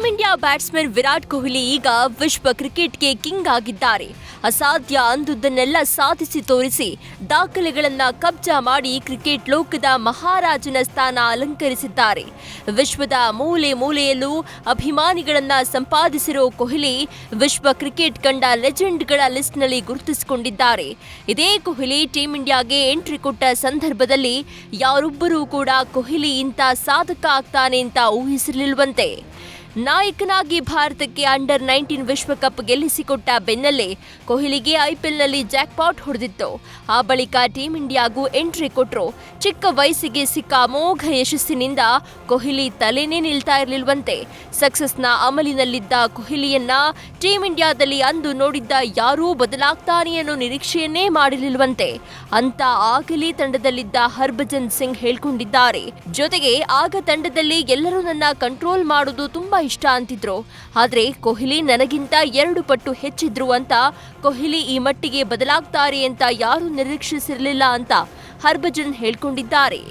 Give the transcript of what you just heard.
India batsman Virat Kohli ಈಗ ವಿಶ್ವ ಕ್ರಿಕೆಟ್ಗೆ ಕಿಂಗ್ ಆಗಿದ್ದಾರೆ. ಅಸಾಧ್ಯ ಅಂದುದನ್ನೆಲ್ಲ ಸಾಧಿಸಿ ತೋರಿಸಿ ದಾಖಲೆಗಳನ್ನ ಕಬ್ಜಾ ಮಾಡಿ ಕ್ರಿಕೆಟ್ ಲೋಕದ ಮಹಾರಾಜನ ಸ್ಥಾನ ಅಲಂಕರಿಸಿದ್ದಾರೆ. ವಿಶ್ವದ ಮೂಲೆ ಮೂಲೆಯಲ್ಲೂ ಅಭಿಮಾನಿಗಳನ್ನ ಸಂಪಾದಿಸಿರೋ ಕೊಹ್ಲಿ ವಿಶ್ವ ಕ್ರಿಕೆಟ್ ಕಂಡ ಲೆಜೆಂಡ್ಗಳ ಲಿಸ್ಟ್ನಲ್ಲಿ ಗುರುತಿಸಿಕೊಂಡಿದ್ದಾರೆ. ಇದೇ ಕೊಹ್ಲಿ ಟೀಂ ಇಂಡಿಯಾಗೆ ಎಂಟ್ರಿ ಕೊಟ್ಟ ಸಂದರ್ಭದಲ್ಲಿ ಯಾರೊಬ್ಬರೂ ಕೂಡ ಕೊಹ್ಲಿ ಇಂಥ ಸಾಧಕ ಆಗ್ತಾನೆ ಅಂತ ಊಹಿಸಿರಲಿಲ್ವಂತೆ. ನಾಯಕನಾಗಿ ಭಾರತಕ್ಕೆ ಅಂಡರ್-19 ವಿಶ್ವಕಪ್ ಗೆಲ್ಲಿಸಿಕೊಟ್ಟ ಬೆನ್ನಲ್ಲೇ ಕೊಹ್ಲಿಗೆ ಐಪಿಎಲ್ನಲ್ಲಿ ಜಾಕ್ಪಾಟ್ ಹೊಡೆದಿತ್ತು. ಆ ಬಳಿಕ ಟೀಂ ಇಂಡಿಯಾಗೂ ಎಂಟ್ರಿ ಕೊಟ್ರು. ಚಿಕ್ಕ ವಯಸ್ಸಿಗೆ ಸಿಕ್ಕ ಅಮೋಘ ಯಶಸ್ಸಿನಿಂದ ಕೊಹ್ಲಿ ತಲೆನೇ ನಿಲ್ತಾ ಇರಲಿಲ್ವಂತೆ. ಸಕ್ಸಸ್ನ ಅಮಲಿನಲ್ಲಿದ್ದ ಕೊಹ್ಲಿಯನ್ನ ಟೀಂ ಇಂಡಿಯಾದಲ್ಲಿ ಅಂದು ನೋಡಿದ್ದ ಯಾರೂ ಬದಲಾಗ್ತಾನೆ ಅನ್ನೋ ನಿರೀಕ್ಷೆಯನ್ನೇ ಮಾಡಿರಲಿಲ್ವಂತೆ. ಅಂತ ಆಗಲೇ ತಂಡದಲ್ಲಿದ್ದ ಹರ್ಭಜನ್ ಸಿಂಗ್ ಹೇಳ್ಕೊಂಡಿದ್ದಾರೆ. ಜೊತೆಗೆ ಆಗ ತಂಡದಲ್ಲಿ ಎಲ್ಲರೂ ನನ್ನ ಕಂಟ್ರೋಲ್ ಮಾಡೋದು ತುಂಬಾ ಇಷ್ಟ ಅಂತಿದ್ರು. ಆದ್ರೆ ಕೊಹ್ಲಿ ನನಗಿಂತ 2 ಪಟ್ಟು ಹೆಚ್ಚಿದ್ರು ಅಂತ, ಕೊಹ್ಲಿ ಈ ಮಟ್ಟಿಗೆ ಬದಲಾಗ್ತಾರೆ ಅಂತ ಯಾರೂ ನಿರೀಕ್ಷಿಸಿರಲಿಲ್ಲ ಅಂತ ಹರ್ಭಜನ್ ಹೇಳ್ಕೊಂಡಿದ್ದಾರೆ.